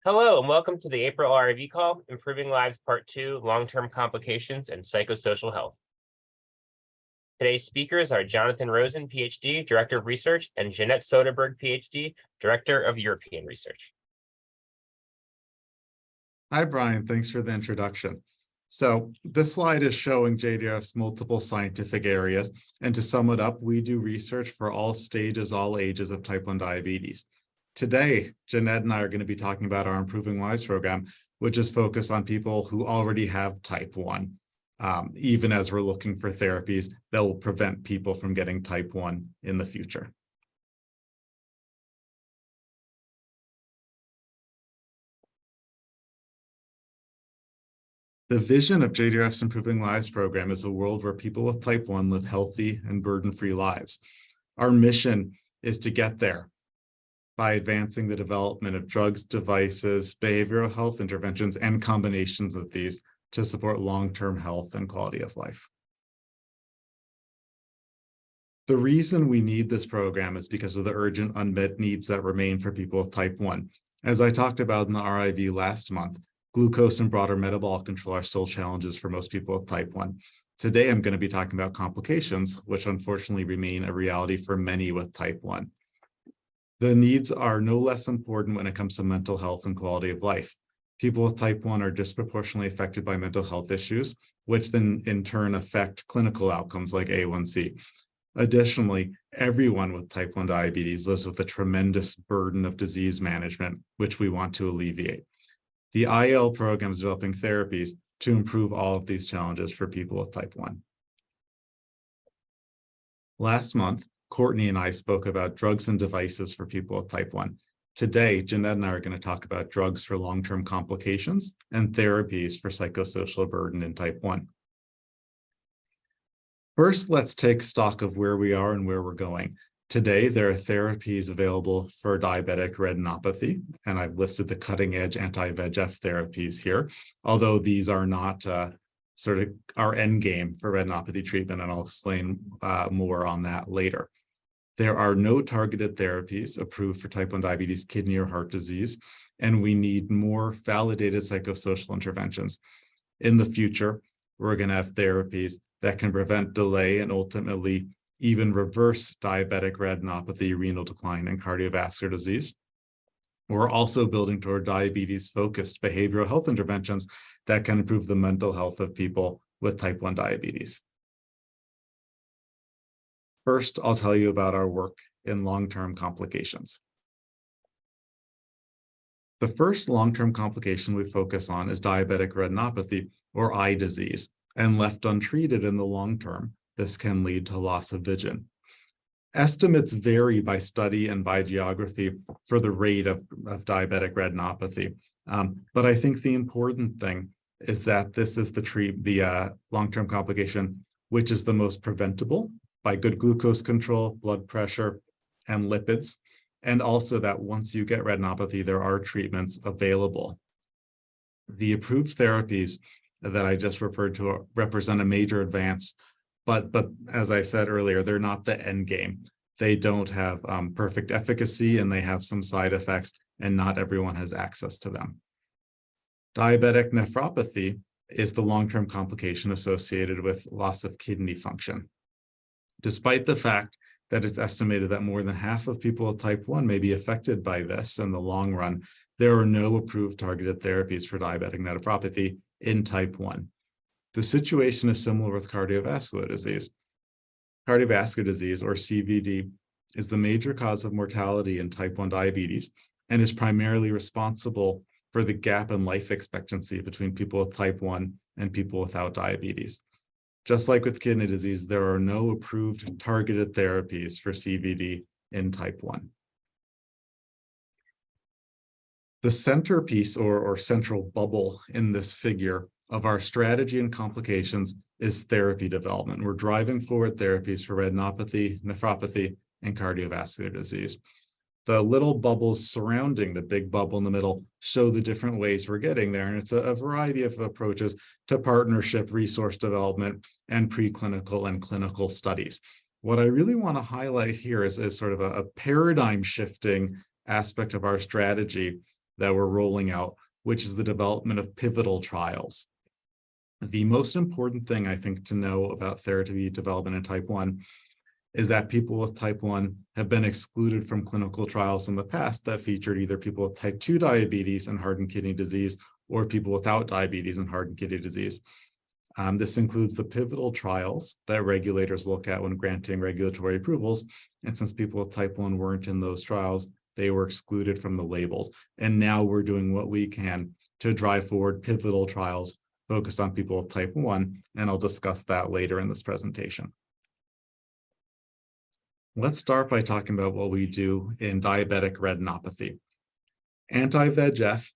Hello and welcome to the April RIV call, Improving Lives Part 2, Long-Term Complications and Psychosocial Health. Today's speakers are Jonathan Rosen, Ph.D., Director of Research, and Jeannette Soderberg, Ph.D., Director of European Research. Hi, Brian. Thanks for the introduction. So this slide is showing JDRF's multiple scientific areas. And to sum it up, we do research for all stages, all ages of type 1 diabetes. Today, Jeannette and I are going to be talking about our Improving Lives program, which is focused on people who already have type 1, even as we're looking for therapies that will prevent people from getting type 1 in the future. The vision of JDRF's Improving Lives program is a world where people with type 1 live healthy and burden-free lives. Our mission is to get there by advancing the development of drugs, devices, behavioral health interventions, and combinations of these to support long-term health and quality of life. The reason we need this program is because of the urgent unmet needs that remain for people with type 1. As I talked about in the RIV last month, glucose and broader metabolic control are still challenges for most people with type 1. Today, I'm going to be talking about complications, which unfortunately remain a reality for many with type 1. The needs are no less important when it comes to mental health and quality of life. People with type 1 are disproportionately affected by mental health issues, which then in turn affect clinical outcomes like A1C. Additionally, everyone with type 1 diabetes lives with a tremendous burden of disease management, which we want to alleviate. The IL program is developing therapies to improve all of these challenges for people with type 1. Last month, Courtney and I spoke about drugs and devices for people with type 1. Today, Jeannette and I are going to talk about drugs for long-term complications and therapies for psychosocial burden in type 1. First, let's take stock of where we are and where we're going. Today, there are therapies available for diabetic retinopathy, and I've listed the cutting-edge anti-VEGF therapies here, although these are not sort of our end game for retinopathy treatment, and I'll explain more on that later. There are no targeted therapies approved for type 1 diabetes, kidney, or heart disease, and we need more validated psychosocial interventions. In the future, we're going to have therapies that can prevent, delay, and ultimately even reverse diabetic retinopathy, renal decline, and cardiovascular disease. We're also building toward diabetes-focused behavioral health interventions that can improve the mental health of people with type 1 diabetes. First, I'll tell you about our work in long-term complications. The first long-term complication we focus on is diabetic retinopathy, or eye disease, and left untreated in the long term, this can lead to loss of vision. Estimates vary by study and by geography for the rate of diabetic retinopathy. But I think the important thing is that this is the long-term complication, which is the most preventable by good glucose control, blood pressure, and lipids. And also that once you get retinopathy, there are treatments available. The approved therapies that I just referred to represent a major advance. But as I said earlier, they're not the end game. They don't have perfect efficacy, and they have some side effects, and not everyone has access to them. Diabetic nephropathy is the long-term complication associated with loss of kidney function. Despite the fact that it's estimated that more than half of people with type 1 may be affected by this in the long run, there are no approved targeted therapies for diabetic nephropathy in type 1. The situation is similar with cardiovascular disease. Cardiovascular disease, or CVD, is the major cause of mortality in type 1 diabetes and is primarily responsible for the gap in life expectancy between people with type 1 and people without diabetes. Just like with kidney disease, there are no approved targeted therapies for CVD in type 1. The centerpiece or central bubble in this figure of our strategy and complications is therapy development. We're driving forward therapies for retinopathy, nephropathy, and cardiovascular disease. The little bubbles surrounding the big bubble in the middle show the different ways we're getting there. And it's a variety of approaches to partnership, resource development, and preclinical and clinical studies. What I really want to highlight here is sort of a paradigm shifting aspect of our strategy that we're rolling out, which is the development of pivotal trials. The most important thing I think to know about therapy development in type 1 is that people with type 1 have been excluded from clinical trials in the past that featured either people with type 2 diabetes and heart and kidney disease or people without diabetes and heart and kidney disease. This includes the pivotal trials that regulators look at when granting regulatory approvals. And since people with type 1 weren't in those trials, they were excluded from the labels. And now we're doing what we can to drive forward pivotal trials focused on people with type 1, and I'll discuss that later in this presentation. Let's start by talking about what we do in diabetic retinopathy. Anti-VEGF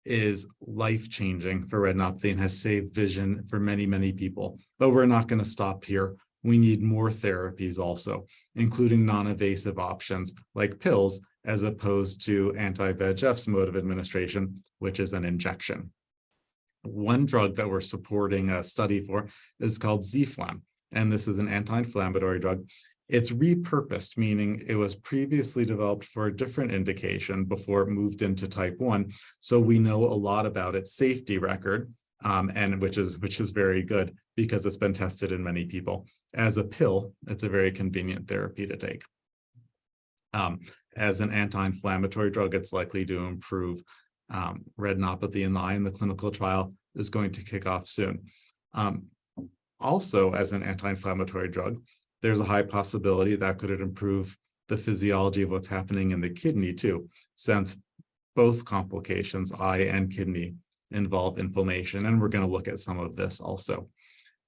is life-changing for retinopathy and has saved vision for many, many people. But we're not going to stop here. We need more therapies also, including non-invasive options like pills, as opposed to anti-VEGF's mode of administration, which is an injection. One drug that we're supporting a study for is called Zflam, and this is an anti-inflammatory drug. It's repurposed, meaning it was previously developed for a different indication before it moved into type 1. So we know a lot about its safety record, and which is very good because it's been tested in many people. As a pill, it's a very convenient therapy to take. As an anti-inflammatory drug, it's likely to improve retinopathy in the eye, and the clinical trial is going to kick off soon. Also, as an anti-inflammatory drug, there's a high possibility that could improve the physiology of what's happening in the kidney too, since both complications, eye and kidney, involve inflammation, and we're going to look at some of this also.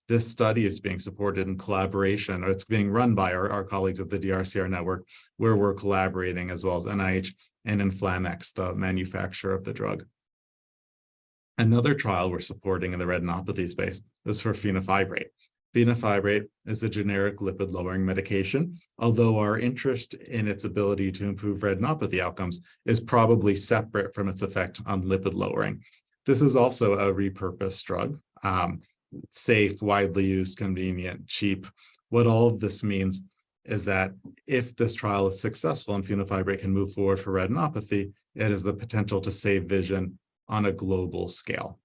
This study is being supported in collaboration, or it's being run by our colleagues at the DRCR network, where we're collaborating, as well as NIH and Inflamex, the manufacturer of the drug. Another trial we're supporting in the retinopathy space is for fenofibrate. Fenofibrate is a generic lipid-lowering medication, although our interest in its ability to improve retinopathy outcomes is probably separate from its effect on lipid lowering. This is also a repurposed drug, safe, widely used, convenient, cheap. What all of this means is that if this trial is successful and fenofibrate can move forward for retinopathy, it has the potential to save vision on a global scale.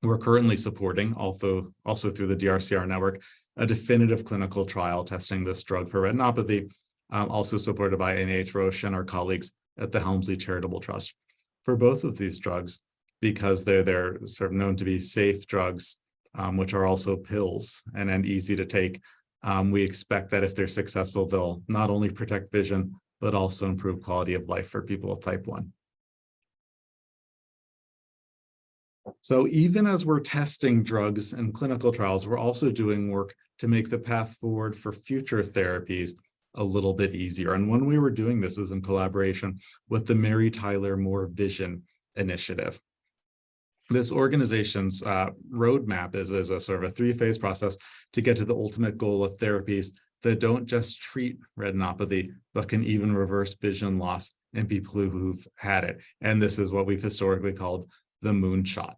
We're currently supporting, also through the DRCR network, a definitive clinical trial testing this drug for retinopathy, also supported by NIH Rosen, our colleagues at the Helmsley Charitable Trust. For both of these drugs, because they're sort of known to be safe drugs, which are also pills and easy to take, we expect that if they're successful, they'll not only protect vision, but also improve quality of life for people with type 1. So even as we're testing drugs in clinical trials, we're also doing work to make the path forward for future therapies a little bit easier. And when we were doing this is in collaboration with the Mary Tyler Moore Vision Initiative. This organization's roadmap is a sort of a three-phase process to get to the ultimate goal of therapies that don't just treat retinopathy, but can even reverse vision loss in people who've had it. And this is what we've historically called the moonshot.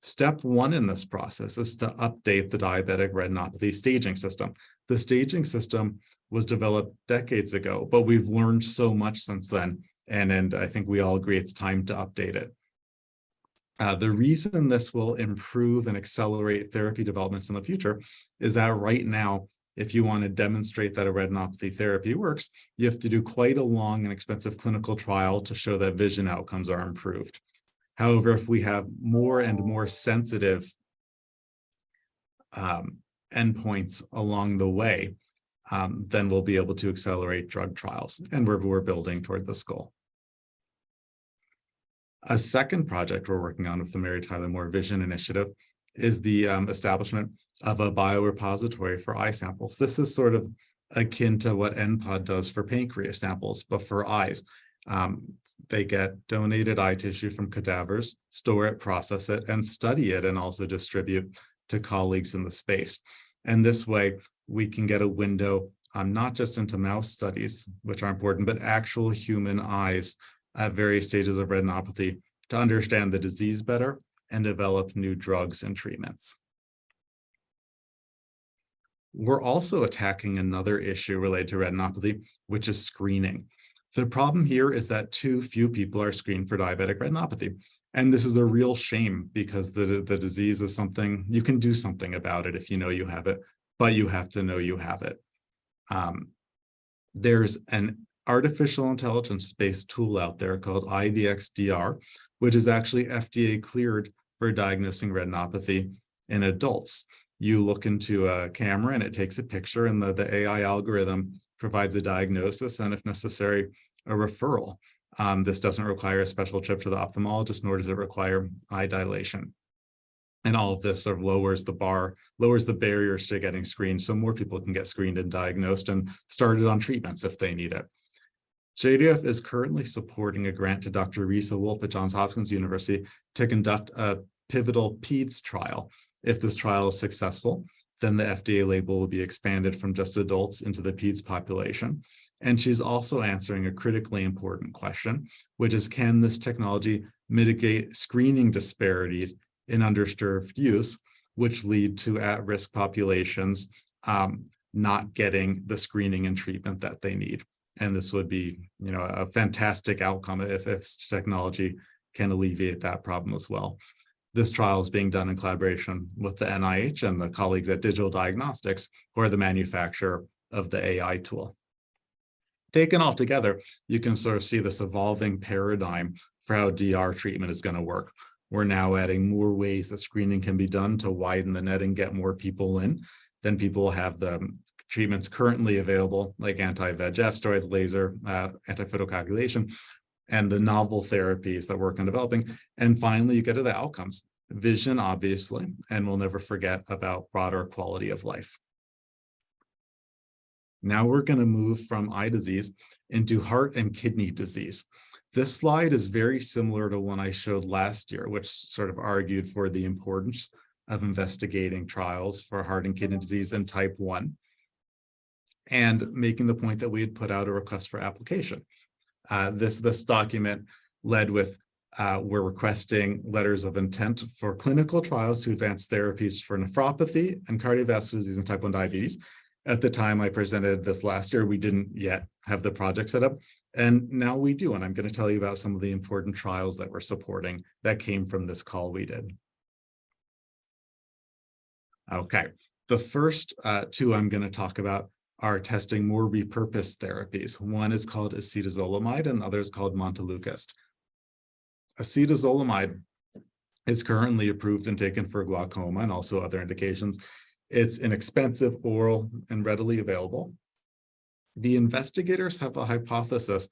Step one in this process is to update the diabetic retinopathy staging system. The staging system was developed decades ago, but we've learned so much since then, and I think we all agree it's time to update it. The reason this will improve and accelerate therapy developments in the future is that right now, if you want to demonstrate that a retinopathy therapy works, you have to do quite a long and expensive clinical trial to show that vision outcomes are improved. However, if we have more and more sensitive endpoints along the way, then we'll be able to accelerate drug trials, and we're building toward this goal. A second project we're working on with the Mary Tyler Moore Vision Initiative is the establishment of a biorepository for eye samples. This is sort of akin to what NPOD does for pancreas samples, but for eyes. They get donated eye tissue from cadavers, store it, process it, and study it, and also distribute to colleagues in the space. And this way, we can get a window not just into mouse studies, which are important, but actual human eyes at various stages of retinopathy to understand the disease better and develop new drugs and treatments. We're also attacking another issue related to retinopathy, which is screening. The problem here is that too few people are screened for diabetic retinopathy. And this is a real shame because the disease is something, you can do something about it if you know you have it, but you have to know you have it. There's an artificial intelligence-based tool out there called IDXDR, which is actually FDA cleared for diagnosing retinopathy in adults. You look into a camera and it takes a picture, and the AI algorithm provides a diagnosis and, if necessary, a referral. This doesn't require a special trip to the ophthalmologist, nor does it require eye dilation. And all of this sort of lowers the barriers to getting screened, so more people can get screened and diagnosed and started on treatments if they need it. JDRF is currently supporting a grant to Dr. Risa Wolf at Johns Hopkins University to conduct a pivotal PEDS trial. If this trial is successful, then the FDA label will be expanded from just adults into the PEDS population. And she's also answering a critically important question, which is, can this technology mitigate screening disparities in underserved use, which lead to at-risk populations not getting the screening and treatment that they need? And this would be, a fantastic outcome if this technology can alleviate that problem as well. This trial is being done in collaboration with the NIH and the colleagues at Digital Diagnostics, who are the manufacturer of the AI tool. Taken all together, you can sort of see this evolving paradigm for how DR treatment is going to work. We're now adding more ways that screening can be done to widen the net and get more people in. Then people will have the treatments currently available, like anti-VEGF, steroids, laser, anti-photocoagulation, and the novel therapies that work on developing. And finally, you get to the outcomes. Vision, obviously, and we'll never forget about broader quality of life. Now we're going to move from eye disease into heart and kidney disease. This slide is very similar to one I showed last year, which sort of argued for the importance of investigating trials for heart and kidney disease in type 1, and making the point that we had put out a request for application. This document led with, we're requesting letters of intent for clinical trials to advance therapies for nephropathy and cardiovascular disease and type 1 diabetes. At the time I presented this last year, we didn't yet have the project set up, and now we do. And I'm going to tell you about some of the important trials that we're supporting that came from this call we did. Okay, the first two I'm going to talk about are testing more repurposed therapies. One is called acetazolamide and the other is called montelukast. Acetazolamide is currently approved and taken for glaucoma and also other indications. It's inexpensive, oral, and readily available. The investigators have a hypothesis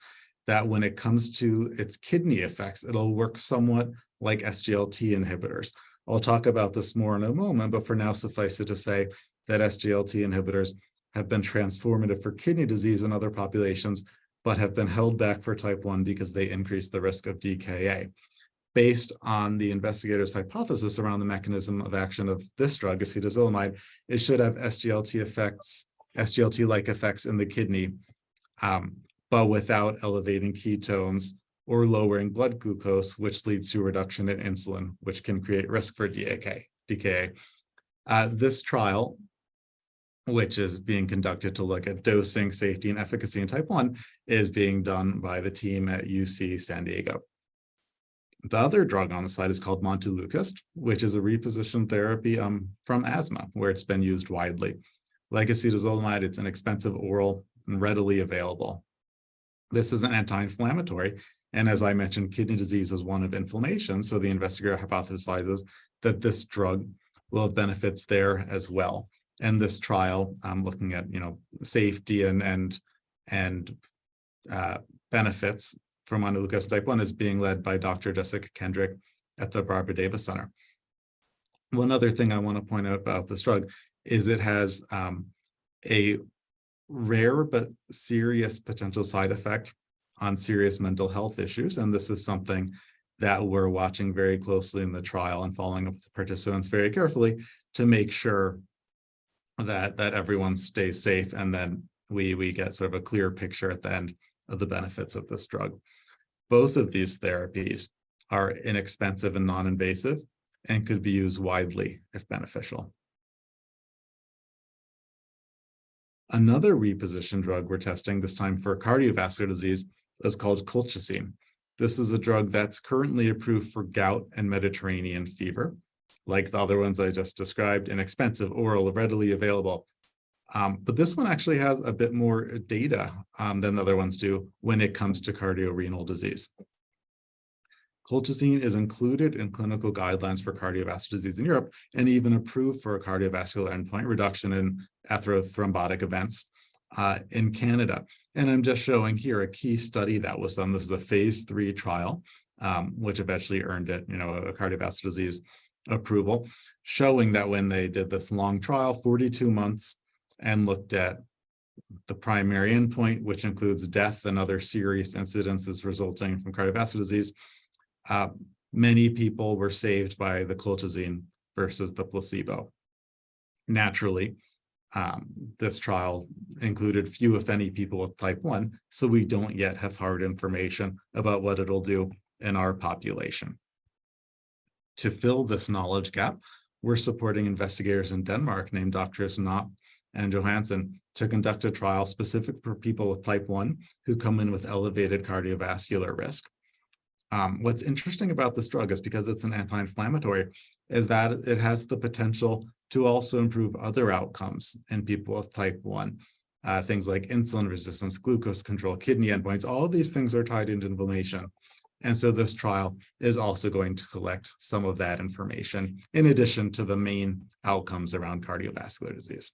that when it comes to its kidney effects, it'll work somewhat like SGLT inhibitors. I'll talk about this more in a moment, but for now, suffice it to say that SGLT inhibitors have been transformative for kidney disease in other populations, but have been held back for type 1 because they increase the risk of DKA. Based on the investigators' hypothesis around the mechanism of action of this drug, acetazolamide, it should have SGLT-like effects in the kidney, but without elevating ketones or lowering blood glucose, which leads to a reduction in insulin, which can create risk for DKA. This trial, which is being conducted to look at dosing, safety, and efficacy in type 1, is being done by the team at UC San Diego. The other drug on the slide is called montelukast, which is a repositioned therapy from asthma, where it's been used widely. Like acetazolamide, it's inexpensive, oral, and readily available. This is an anti-inflammatory, and as I mentioned, kidney disease is one of inflammation, so the investigator hypothesizes that this drug will have benefits there as well. And this trial, looking at safety and benefits from montelukast type 1 is being led by Dr. Jessica Kendrick at the Barbara Davis Center. One other thing I want to point out about this drug is it has a rare but serious potential side effect on serious mental health issues. And this is something that we're watching very closely in the trial and following up with the participants very carefully to make sure that everyone stays safe, and then we get sort of a clear picture at the end of the benefits of this drug. Both of these therapies are inexpensive and non-invasive and could be used widely if beneficial. Another repositioned drug we're testing, this time for cardiovascular disease, is called colchicine. This is a drug that's currently approved for gout and Mediterranean fever. Like the other ones I just described, inexpensive, oral, readily available. But this one actually has a bit more data than the other ones do when it comes to cardiorenal disease. Colchicine is included in clinical guidelines for cardiovascular disease in Europe and even approved for a cardiovascular endpoint reduction in atherothrombotic events in Canada. And I'm just showing here a key study that was done. This is a phase 3 trial, which eventually earned it, a cardiovascular disease approval, showing that when they did this long trial, 42 months, and looked at the primary endpoint, which includes death and other serious incidences resulting from cardiovascular disease, many people were saved by the colchicine versus the placebo. Naturally, this trial included few, if any, people with type 1, so we don't yet have hard information about what it'll do in our population. To fill this knowledge gap, we're supporting investigators in Denmark named Drs. Knopp and Johansen to conduct a trial specific for people with type 1 who come in with elevated cardiovascular risk. What's interesting about this drug is because it's an anti-inflammatory, is that it has the potential to also improve other outcomes in people with type 1. Things like insulin resistance, glucose control, kidney endpoints, all of these things are tied into inflammation. And so this trial is also going to collect some of that information in addition to the main outcomes around cardiovascular disease.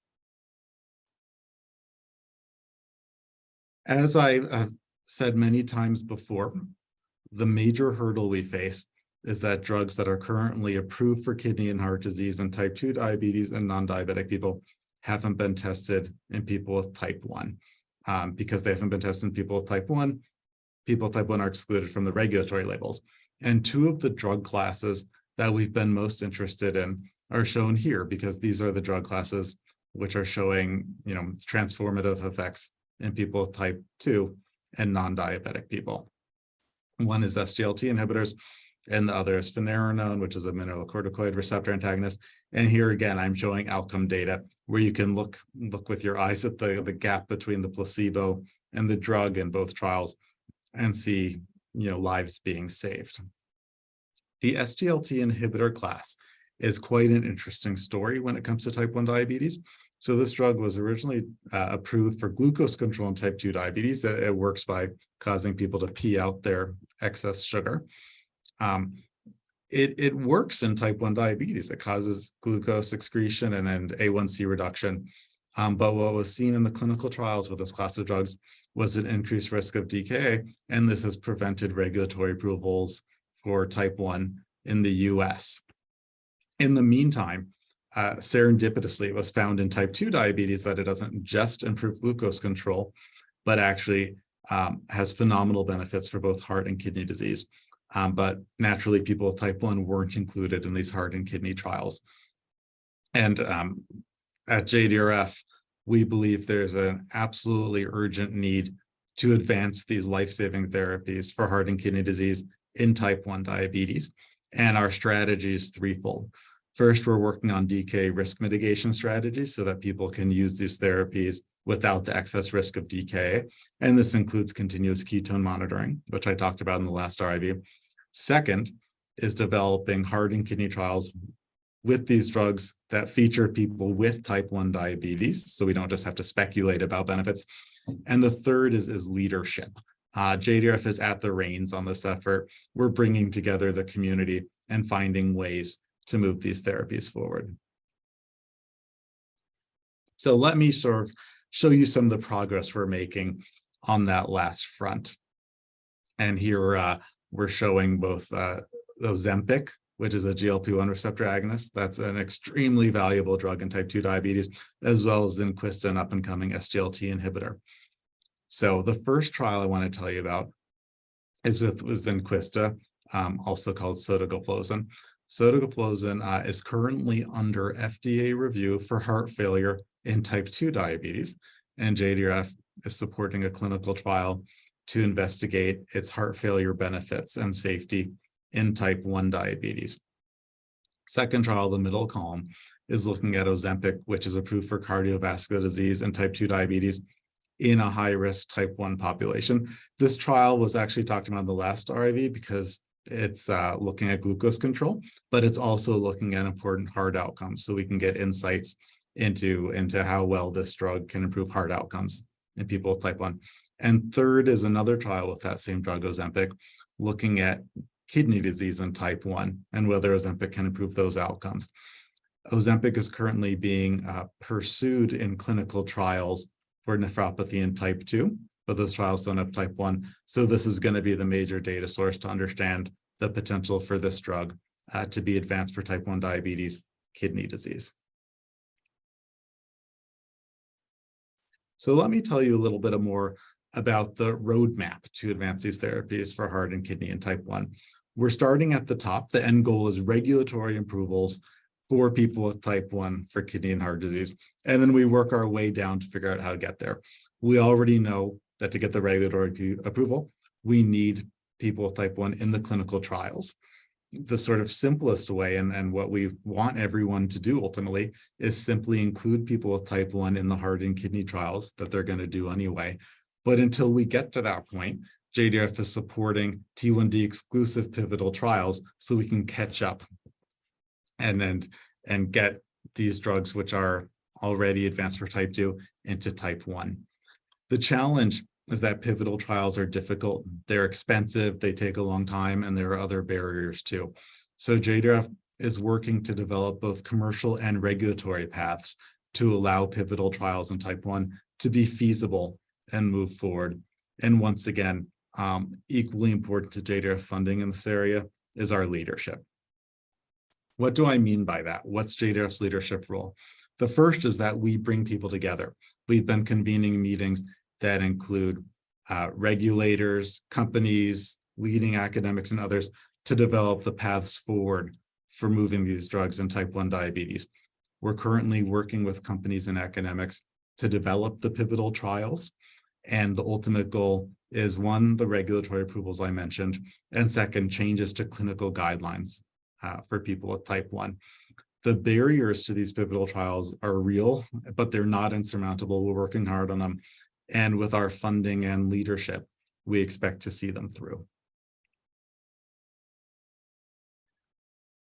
As I said many times before, the major hurdle we face is that drugs that are currently approved for kidney and heart disease and type 2 diabetes and non-diabetic people haven't been tested in people with type 1. Because they haven't been tested in people with type 1, people with type 1 are excluded from the regulatory labels. And two of the drug classes that we've been most interested in are shown here because these are the drug classes which are showing, transformative effects in people with type 2 and non-diabetic people. One is SGLT inhibitors, and the other is finerenone, which is a mineralocorticoid receptor antagonist. And here again, I'm showing outcome data where you can look with your eyes at the gap between the placebo and the drug in both trials and see, lives being saved. The SGLT inhibitor class is quite an interesting story when it comes to type 1 diabetes. So this drug was originally approved for glucose control in type 2 diabetes. It works by causing people to pee out their excess sugar. It works in type 1 diabetes. It causes glucose excretion and A1C reduction. But what was seen in the clinical trials with this class of drugs was an increased risk of DKA, and this has prevented regulatory approvals for type 1 in the US. In the meantime, serendipitously, it was found in type 2 diabetes that it doesn't just improve glucose control, but actually has phenomenal benefits for both heart and kidney disease. But naturally, people with type 1 weren't included in these heart and kidney trials. And at JDRF, we believe there's an absolutely urgent need to advance these life-saving therapies for heart and kidney disease in type 1 diabetes. And our strategy is threefold. First, we're working on DKA risk mitigation strategies so that people can use these therapies without the excess risk of DKA. And this includes continuous ketone monitoring, which I talked about in the last RIV. Second is developing heart and kidney trials with these drugs that feature people with type 1 diabetes, so we don't just have to speculate about benefits. And the third is leadership. JDRF is at the reins on this effort. We're bringing together the community and finding ways to move these therapies forward. So let me sort of show you some of the progress we're making on that last front. And here we're showing both Ozempic, which is a GLP-1 receptor agonist. That's an extremely valuable drug in type 2 diabetes, as well as Zynquista, an up-and-coming SGLT inhibitor. So the first trial I want to tell you about is with Zynquista, also called sotagliflozin. Sotagliflozin is currently under FDA review for heart failure in type 2 diabetes, and JDRF is supporting a clinical trial to investigate its heart failure benefits and safety in type 1 diabetes. Second trial, the middle column, is looking at Ozempic, which is approved for cardiovascular disease and type 2 diabetes. in a high-risk type 1 population. This trial was actually talked about in the last RIV because it's looking at glucose control, but it's also looking at important heart outcomes, so we can get insights into how well this drug can improve heart outcomes in people with type 1. And third is another trial with that same drug, Ozempic, looking at kidney disease in type 1 and whether Ozempic can improve those outcomes. Ozempic is currently being pursued in clinical trials for nephropathy in type 2, but those trials don't have type 1. So this is going to be the major data source to understand the potential for this drug to be advanced for type 1 diabetes, kidney disease. So let me tell you a little bit more about the roadmap to advance these therapies for heart and kidney in type 1. We're starting at the top. The end goal is regulatory approvals for people with type 1 for kidney and heart disease. And then we work our way down to figure out how to get there. We already know that to get the regulatory approval, we need people with type 1 in the clinical trials. The sort of simplest way, and what we want everyone to do ultimately, is simply include people with type 1 in the heart and kidney trials that they're going to do anyway. But until we get to that point, JDRF is supporting T1D exclusive pivotal trials so we can catch up and get these drugs, which are already advanced for type 2, into type 1. The challenge is that pivotal trials are difficult, they're expensive, they take a long time, and there are other barriers too. So JDRF is working to develop both commercial and regulatory paths to allow pivotal trials in type 1 to be feasible and move forward. And once again, equally important to JDRF funding in this area is our leadership. What do I mean by that? What's JDRF's leadership role? The first is that we bring people together. We've been convening meetings that include regulators, companies, leading academics, and others to develop the paths forward for moving these drugs in type 1 diabetes. We're currently working with companies and academics to develop the pivotal trials. And the ultimate goal is, one, the regulatory approvals I mentioned, and second, changes to clinical guidelines for people with type 1. The barriers to these pivotal trials are real, but they're not insurmountable. We're working hard on them. And with our funding and leadership, we expect to see them through.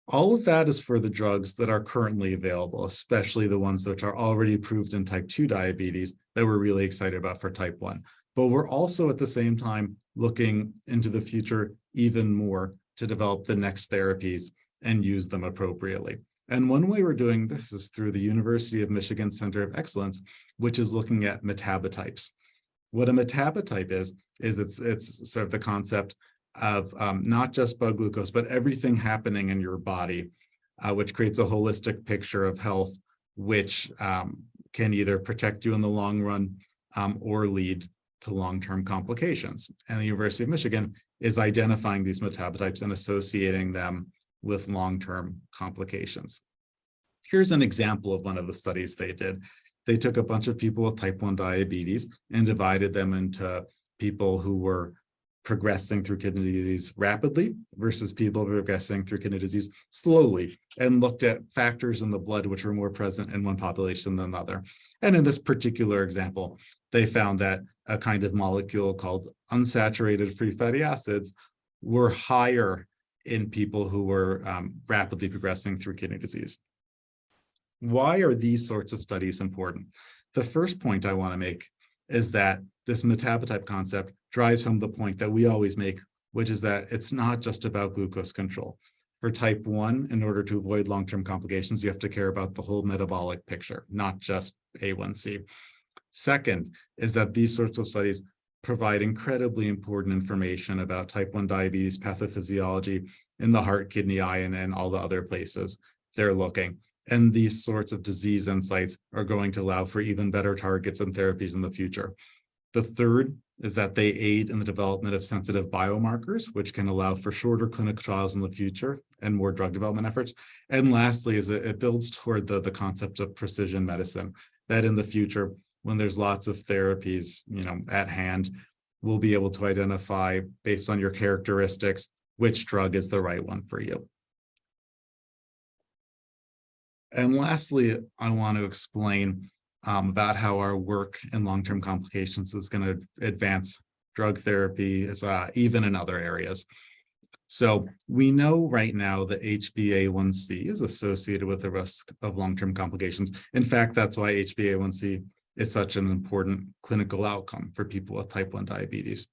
All of that is for the drugs that are currently available, especially the ones that are already approved in type 2 diabetes that we're really excited about for type 1. But we're also at the same time looking into the future even more to develop the next therapies and use them appropriately. And one way we're doing this is through the University of Michigan Center of Excellence, which is looking at metabotypes. What a metabotype is it's sort of the concept of not just blood glucose, but everything happening in your body, which creates a holistic picture of health, which can either protect you in the long run or lead to long-term complications. And the University of Michigan is identifying these metabotypes and associating them with long-term complications. Here's an example of one of the studies they did. They took a bunch of people with type 1 diabetes and divided them into people who were progressing through kidney disease rapidly versus people progressing through kidney disease slowly, and looked at factors in the blood which were more present in one population than the other. And in this particular example, they found that a kind of molecule called unsaturated free fatty acids were higher in people who were rapidly progressing through kidney disease. Why are these sorts of studies important? The first point I want to make is that this metabotype concept drives home the point that we always make, which is that it's not just about glucose control. For type 1, in order to avoid long-term complications, you have to care about the whole metabolic picture, not just A1C. Second is that these sorts of studies provide incredibly important information about type 1 diabetes pathophysiology in the heart, kidney, eye, and all the other places they're looking. And these sorts of disease insights are going to allow for even better targets and therapies in the future. The third is that they aid in the development of sensitive biomarkers, which can allow for shorter clinical trials in the future and more drug development efforts. And lastly, is it builds toward the concept of precision medicine, that in the future, when there's lots of therapies, at hand, we'll be able to identify, based on your characteristics, which drug is the right one for you. And lastly, I want to explain about how our work in long-term complications is going to advance drug therapy, even in other areas. So we know right now that HbA1c is associated with the risk of long-term complications. In fact, that's why HbA1c is such an important clinical outcome for people with type 1 diabetes.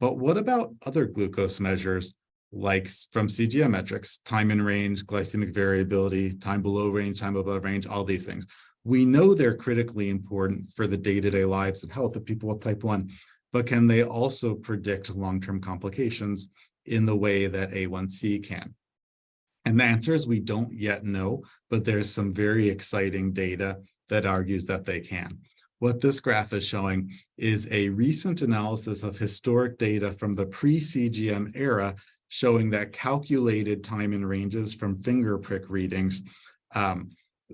But what about other glucose measures, like from CGM metrics, time in range, glycemic variability, time below range, time above range, all these things? We know they're critically important for the day-to-day lives and health of people with type 1, but can they also predict long-term complications in the way that A1C can? And the answer is we don't yet know, but there's some very exciting data that argues that they can. What this graph is showing is a recent analysis of historic data from the pre-CGM era, showing that calculated time in ranges from finger prick readings,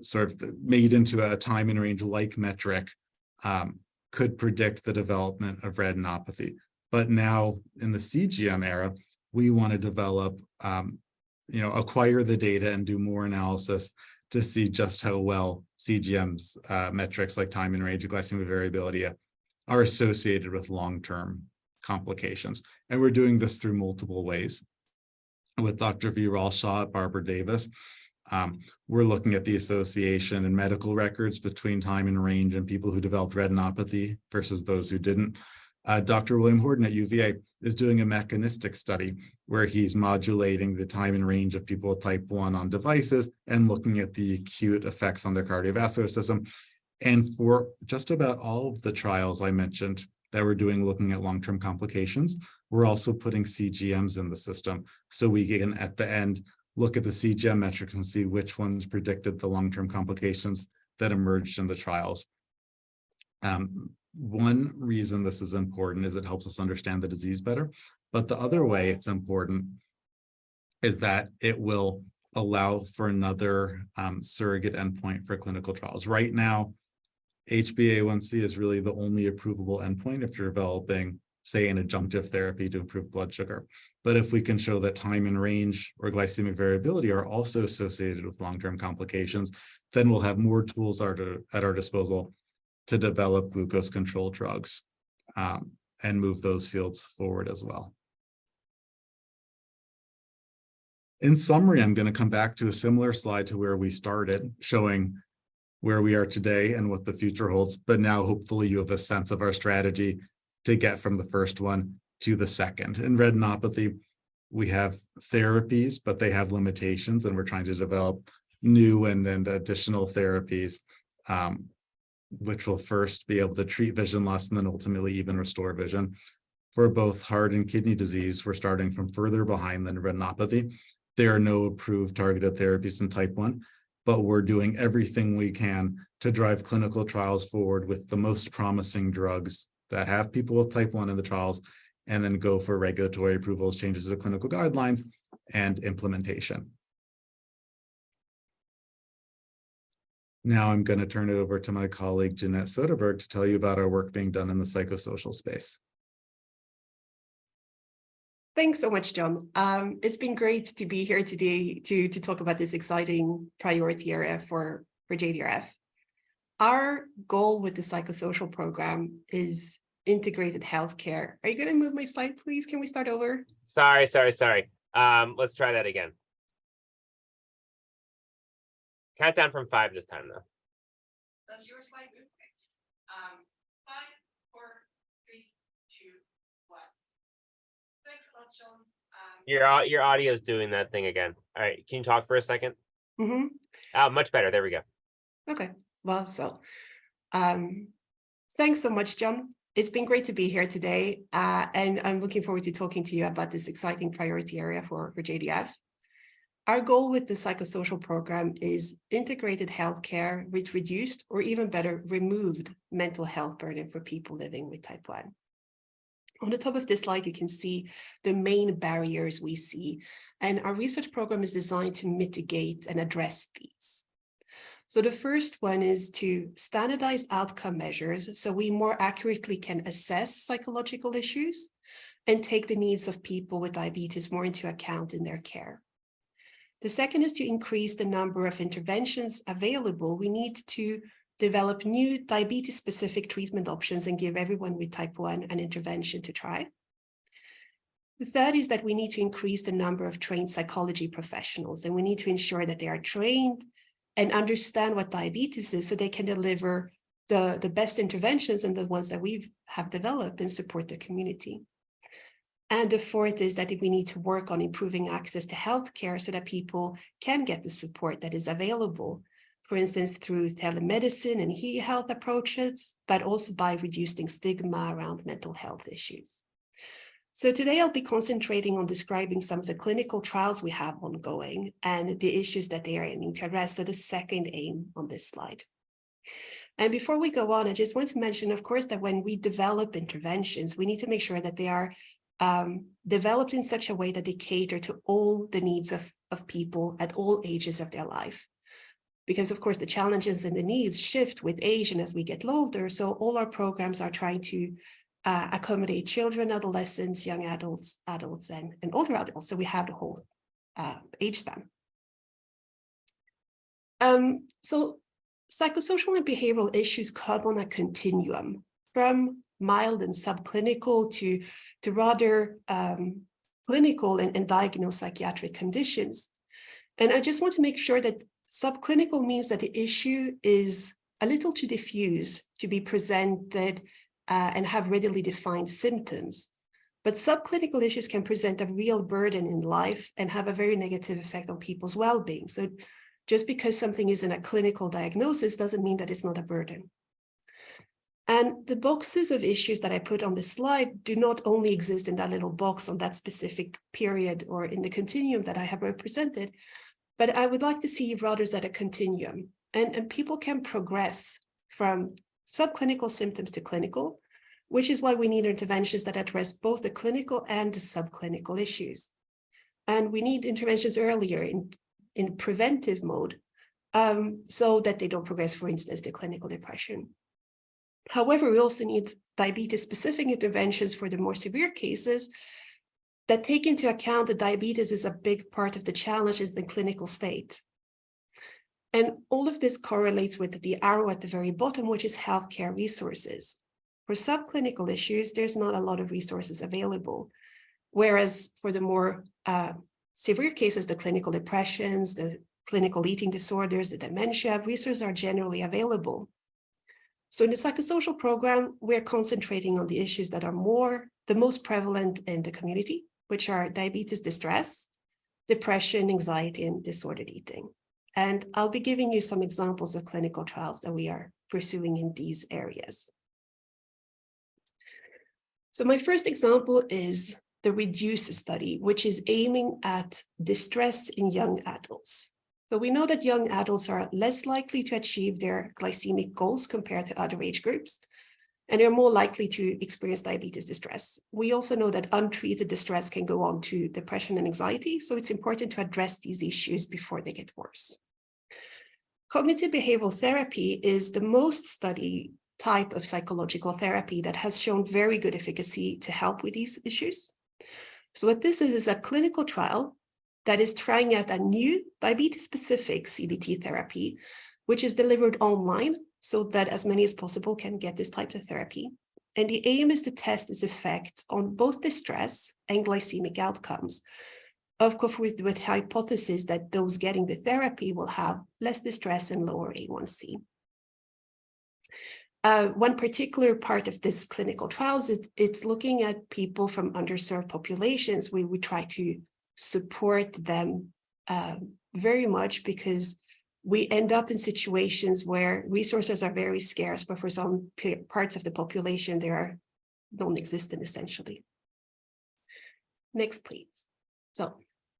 sort of made into a time in range like metric, could predict the development of retinopathy. But now in the CGM era, we want to develop, acquire the data and do more analysis to see just how well CGM's metrics like time in range and glycemic variability are associated with long-term complications. And we're doing this through multiple ways. With Dr. V. Ralshaw at Barbara Davis, we're looking at the association in medical records between time in range and people who developed retinopathy versus those who didn't. Dr. William Horton at UVA is doing a mechanistic study where he's modulating the time and range of people with type 1 on devices and looking at the acute effects on their cardiovascular system. And for just about all of the trials I mentioned that we're doing looking at long-term complications, we're also putting CGMs in the system. So we can, at the end, look at the CGM metrics and see which ones predicted the long-term complications that emerged in the trials. One reason this is important is it helps us understand the disease better. But the other way it's important is that it will allow for another surrogate endpoint for clinical trials. Right now, HbA1c is really the only approvable endpoint if you're developing, say, an adjunctive therapy to improve blood sugar. But if we can show that time in range or glycemic variability are also associated with long-term complications, then we'll have more tools at our disposal to develop glucose control drugs and move those fields forward as well. In summary, I'm going to come back to a similar slide to where we started, showing where we are today and what the future holds. But now hopefully you have a sense of our strategy to get from the first one to the second. In retinopathy, we have therapies, but they have limitations, and we're trying to develop new and additional therapies, which will first be able to treat vision loss and then ultimately even restore vision. For both heart and kidney disease, we're starting from further behind than retinopathy. There are no approved targeted therapies in type 1, but we're doing everything we can to drive clinical trials forward with the most promising drugs that have people with type 1 in the trials, and then go for regulatory approvals, changes to clinical guidelines, and implementation. Now I'm going to turn it over to my colleague, Jeannette Soderberg, to tell you about our work being done in the psychosocial space. Thanks so much, John. It's been great to be here today to talk about this exciting priority area for JDRF. Our goal with the psychosocial program is integrated healthcare. Are you going to move my slide, please? Can we start over? Sorry. Let's try that again. Count down from 5 this time, though. Does your slide move? 5, 4, 3, 2, 1. Thanks a lot, John. Your audio is doing that thing again. All right, can you talk for a second? Much better. There we go. Okay. Well, thanks so much, John. It's been great to be here today, and I'm looking forward to talking to you about this exciting priority area for JDRF. Our goal with the psychosocial program is integrated healthcare with reduced, or even better, removed mental health burden for people living with type 1. On the top of this slide, you can see the main barriers we see, and our research program is designed to mitigate and address these. So the first one is to standardize outcome measures so we more accurately can assess psychological issues and take the needs of people with diabetes more into account in their care. The second is to increase the number of interventions available. We need to develop new diabetes-specific treatment options and give everyone with type 1 an intervention to try. The third is that we need to increase the number of trained psychology professionals, and we need to ensure that they are trained and understand what diabetes is so they can deliver the best interventions and the ones that we have developed and support the community. And the fourth is that we need to work on improving access to healthcare so that people can get the support that is available, for instance, through telemedicine and e-health approaches, but also by reducing stigma around mental health issues. So today I'll be concentrating on describing some of the clinical trials we have ongoing and the issues that they are aiming to address. So the second aim on this slide. And before we go on, I just want to mention, of course, that when we develop interventions, we need to make sure that they are developed in such a way that they cater to all the needs of people at all ages of their life. Because, of course, the challenges and the needs shift with age and as we get older. So all our programs are trying to accommodate children, adolescents, young adults, and older adults. So we have the whole age span. So psychosocial and behavioral issues come on a continuum from mild and subclinical to rather clinical and diagnosed psychiatric conditions. And I just want to make sure that subclinical means that the issue is a little too diffuse to be presented and have readily defined symptoms. But subclinical issues can present a real burden in life and have a very negative effect on people's well-being. So just because something isn't a clinical diagnosis doesn't mean that it's not a burden. And the boxes of issues that I put on this slide do not only exist in that little box on that specific period or in the continuum that I have represented, but I would like to see rather as a continuum. And people can progress from subclinical symptoms to clinical, which is why we need interventions that address both the clinical and the subclinical issues. And we need interventions earlier in preventive mode so that they don't progress, for instance, to clinical depression. However, we also need diabetes-specific interventions for the more severe cases that take into account that diabetes is a big part of the challenges in clinical state. And all of this correlates with the arrow at the very bottom, which is healthcare resources. For subclinical issues, there's not a lot of resources available, whereas for the more severe cases, the clinical depressions, the clinical eating disorders, the dementia, resources are generally available. So in the psychosocial program, we're concentrating on the issues that are the most prevalent in the community, which are diabetes distress, depression, anxiety, and disordered eating. And I'll be giving you some examples of clinical trials that we are pursuing in these areas. So my first example is the REDUCE study, which is aiming at distress in young adults. So we know that young adults are less likely to achieve their glycemic goals compared to other age groups, and they're more likely to experience diabetes distress. We also know that untreated distress can go on to depression and anxiety, so it's important to address these issues before they get worse. Cognitive behavioral therapy is the most studied type of psychological therapy that has shown very good efficacy to help with these issues. So what this is a clinical trial that is trying out a new diabetes-specific CBT therapy, which is delivered online so that as many as possible can get this type of therapy. And the aim is to test its effect on both distress and glycemic outcomes. Of course, with the hypothesis that those getting the therapy will have less distress and lower A1C. One particular part of this clinical trials is it's looking at people from underserved populations where we try to support them very much because we end up in situations where resources are very scarce, but for some parts of the population, they are non-existent essentially. Next, please. So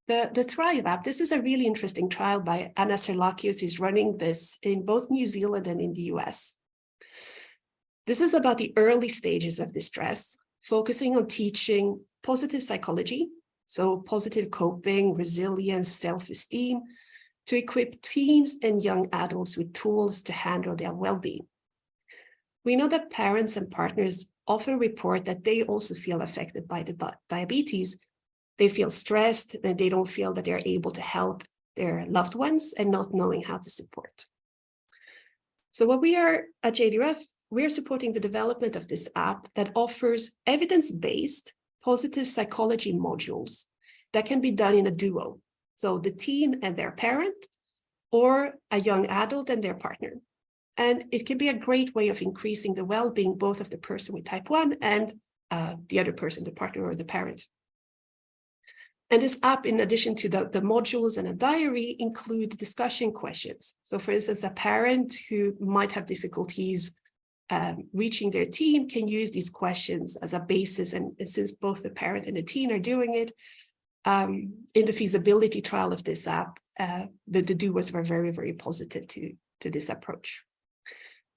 the Thrive app, this is a really interesting trial by Anna Serlakios, who's running this in both New Zealand and in the US. This is about the early stages of distress, focusing on teaching positive psychology, so positive coping, resilience, self-esteem, to equip teens and young adults with tools to handle their well-being. We know that parents and partners often report that they also feel affected by the diabetes. They feel stressed and they don't feel that they're able to help their loved ones and not knowing how to support. So what we are at JDRF, we are supporting the development of this app that offers evidence-based positive psychology modules that can be done in a duo. So the teen and their parent, or a young adult and their partner. And it can be a great way of increasing the well-being both of the person with type 1 and the other person, the partner or the parent. And this app, in addition to the modules and a diary, include discussion questions. So for instance, a parent who might have difficulties reaching their teen can use these questions as a basis. And since both the parent and the teen are doing it, in the feasibility trial of this app, the doers were very, very positive to this approach.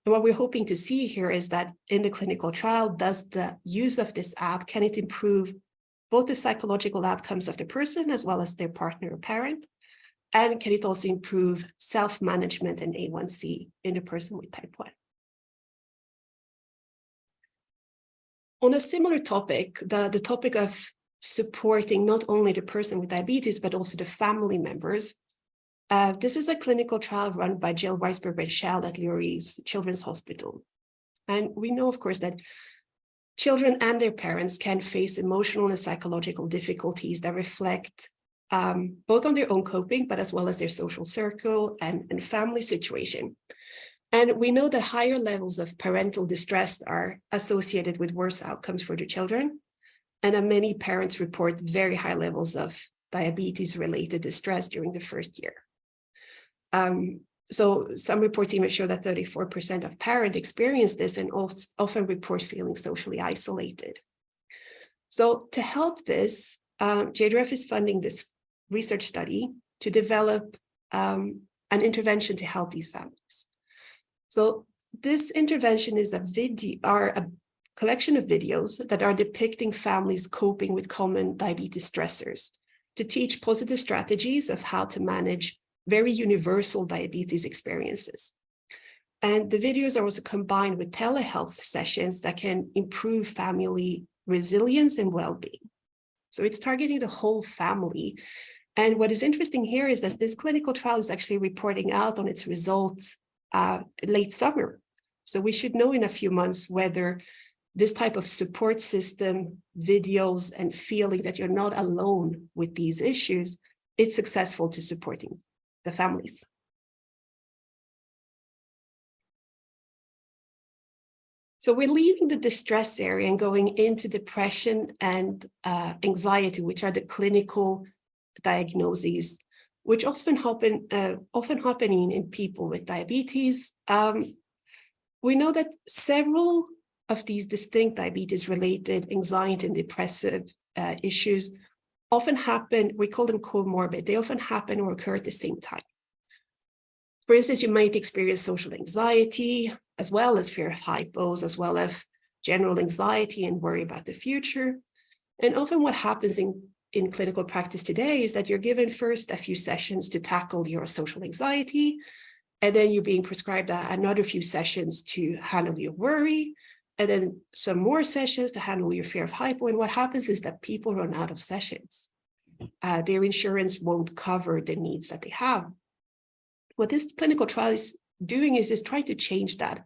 And what we're hoping to see here is that in the clinical trial, does the use of this app, can it improve both the psychological outcomes of the person as well as their partner or parent? And can it also improve self-management and A1C in the person with type 1? On a similar topic, the topic of supporting not only the person with diabetes, but also the family members. This is a clinical trial run by Jill Weisberg-Rachel at Lurie's Children's Hospital. And we know, of course, that children and their parents can face emotional and psychological difficulties that reflect both on their own coping, but as well as their social circle and family situation. And we know that higher levels of parental distress are associated with worse outcomes for the children. And many parents report very high levels of diabetes-related distress during the first year. So some reports even show that 34% of parents experience this and often report feeling socially isolated. So to help this, JDRF is funding this research study to develop an intervention to help these families. So this intervention is a collection of videos that are depicting families coping with common diabetes stressors to teach positive strategies of how to manage very universal diabetes experiences. And the videos are also combined with telehealth sessions that can improve family resilience and well-being. So it's targeting the whole family. And what is interesting here is that this clinical trial is actually reporting out on its results late summer. So we should know in a few months whether this type of support system, videos, and feeling that you're not alone with these issues, it's successful to supporting the families. So we're leaving the distress area and going into depression and anxiety, which are the clinical diagnoses, which often happening in people with diabetes. We know that several of these distinct diabetes-related anxiety and depressive issues often happen, we call them comorbid, they often happen or occur at the same time. For instance, you might experience social anxiety, as well as fear of hypos, as well as general anxiety and worry about the future. And often what happens in clinical practice today is that you're given first a few sessions to tackle your social anxiety, and then you're being prescribed another few sessions to handle your worry, and then some more sessions to handle your fear of hypo. And what happens is that people run out of sessions. Their insurance won't cover the needs that they have. What this clinical trial is doing is trying to change that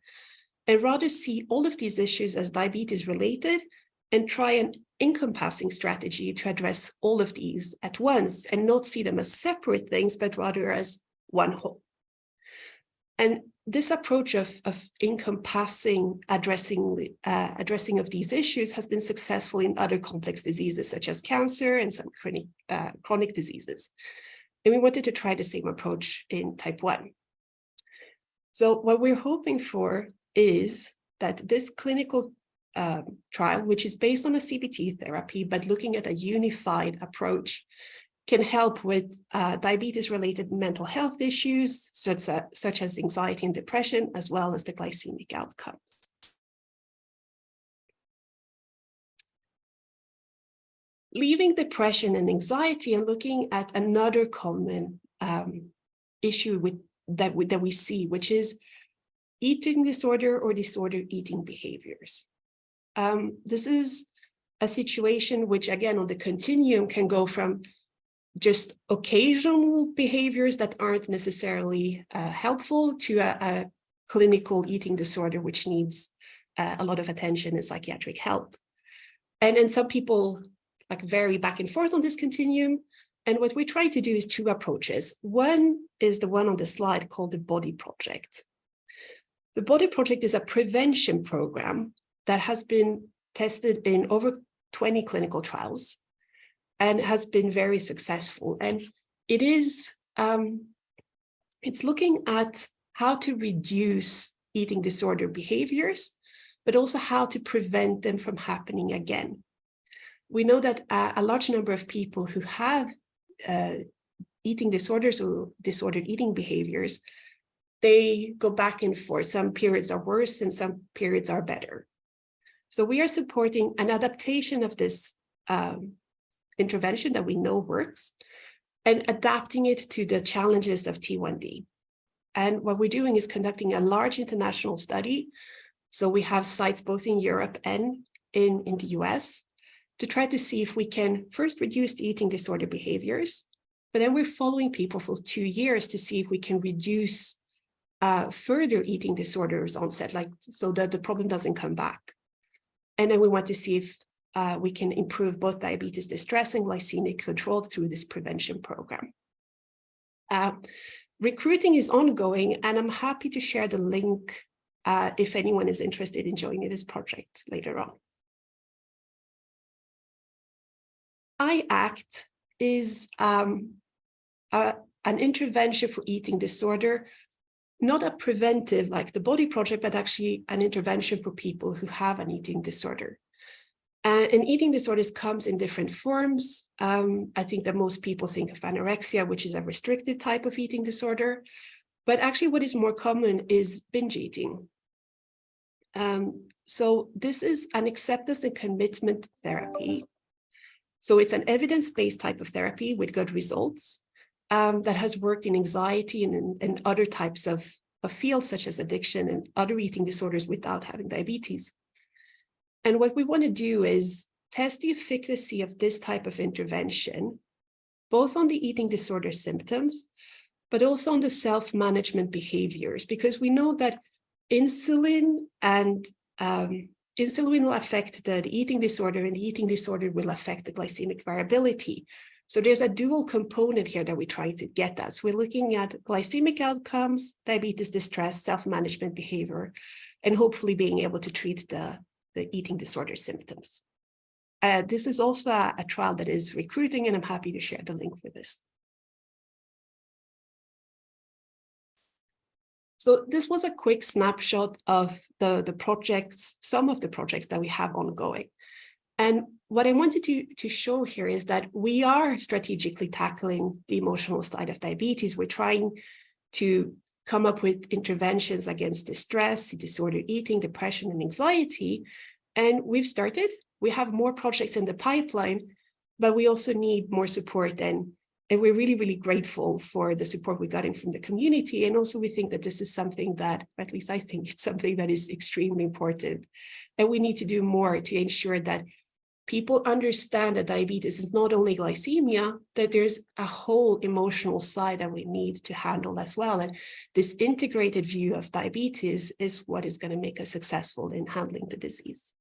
and rather see all of these issues as diabetes related and try an encompassing strategy to address all of these at once and not see them as separate things, but rather as one whole. And this approach of encompassing addressing of these issues has been successful in other complex diseases such as cancer and some chronic diseases. And we wanted to try the same approach in type 1. So what we're hoping for is that this clinical trial, which is based on a CBT therapy, but looking at a unified approach, can help with diabetes-related mental health issues, such as anxiety and depression, as well as the glycemic outcomes. Leaving depression and anxiety and looking at another common issue that we see, which is eating disorder or disordered eating behaviors. This is a situation which, again, on the continuum can go from just occasional behaviors that aren't necessarily helpful to a clinical eating disorder, which needs a lot of attention and psychiatric help. And then some people like vary back and forth on this continuum. And what we try to do is two approaches. One is the one on the slide called the BodyProject. The BodyProject is a prevention program that has been tested in over 20 clinical trials and has been very successful. And it is, it's looking at how to reduce eating disorder behaviors, but also how to prevent them from happening again. We know that a large number of people who have eating disorders or disordered eating behaviors, they go back and forth. Some periods are worse and some periods are better. So we are supporting an adaptation of this intervention that we know works and adapting it to the challenges of T1D. And what we're doing is conducting a large international study. So we have sites both in Europe and in the US to try to see if we can first reduce the eating disorder behaviors, but then we're following people for 2 years to see if we can reduce further eating disorders onset, like so that the problem doesn't come back. And then we want to see if we can improve both diabetes distress and glycemic control through this prevention program. Recruiting is ongoing, and I'm happy to share the link if anyone is interested in joining this project later on. IACT is an intervention for eating disorder, not a preventive like the BodyProject, but actually an intervention for people who have an eating disorder. And eating disorders comes in different forms. I think that most people think of anorexia, which is a restricted type of eating disorder. But actually what is more common is binge eating. So this is an acceptance and commitment therapy. So it's an evidence-based type of therapy with good results that has worked in anxiety and other types of fields such as addiction and other eating disorders without having diabetes. And what we want to do is test the efficacy of this type of intervention, both on the eating disorder symptoms, but also on the self-management behaviors, because we know that insulin and insulin will affect the eating disorder, and the eating disorder will affect the glycemic variability. So there's a dual component here that we're trying to get at. So we're looking at glycemic outcomes, diabetes distress, self-management behavior, and hopefully being able to treat the eating disorder symptoms. This is also a trial that is recruiting, and I'm happy to share the link for this. So this was a quick snapshot of the projects, some of the projects that we have ongoing. And what I wanted to show here is that we are strategically tackling the emotional side of diabetes. We're trying to come up with interventions against distress, disordered eating, depression, and anxiety. And we've started. We have more projects in the pipeline, but we also need more support. And we're really, really grateful for the support we're getting from the community. And also we think that this is something that, at least I think it's something that is extremely important. And we need to do more to ensure that people understand that diabetes is not only glycemia, that there's a whole emotional side that we need to handle as well. And this integrated view of diabetes is what is going to make us successful in handling the disease.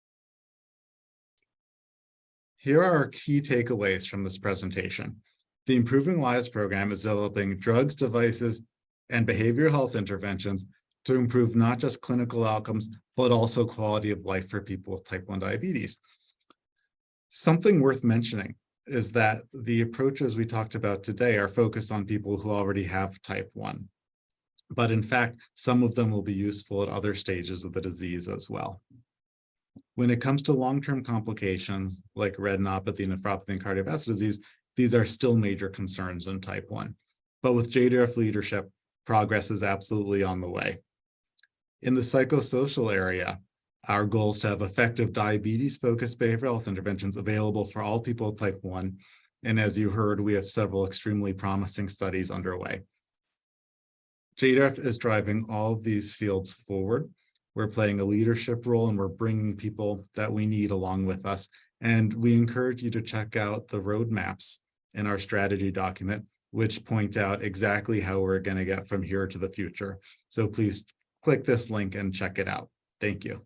Here are our key takeaways from this presentation. The Improving Lives program is developing drugs, devices, and behavioral health interventions to improve not just clinical outcomes, but also quality of life for people with type 1 diabetes. Something worth mentioning is that the approaches we talked about today are focused on people who already have type 1. But in fact, some of them will be useful at other stages of the disease as well. When it comes to long-term complications like retinopathy, nephropathy, and cardiovascular disease, these are still major concerns in type 1. But with JDRF leadership, progress is absolutely on the way. In the psychosocial area, our goal is to have effective diabetes-focused behavioral health interventions available for all people with type 1. And as you heard, we have several extremely promising studies underway. JDRF is driving all of these fields forward. We're playing a leadership role, and we're bringing people that we need along with us. And we encourage you to check out the roadmaps in our strategy document, which point out exactly how we're going to get from here to the future. So please click this link and check it out. Thank you.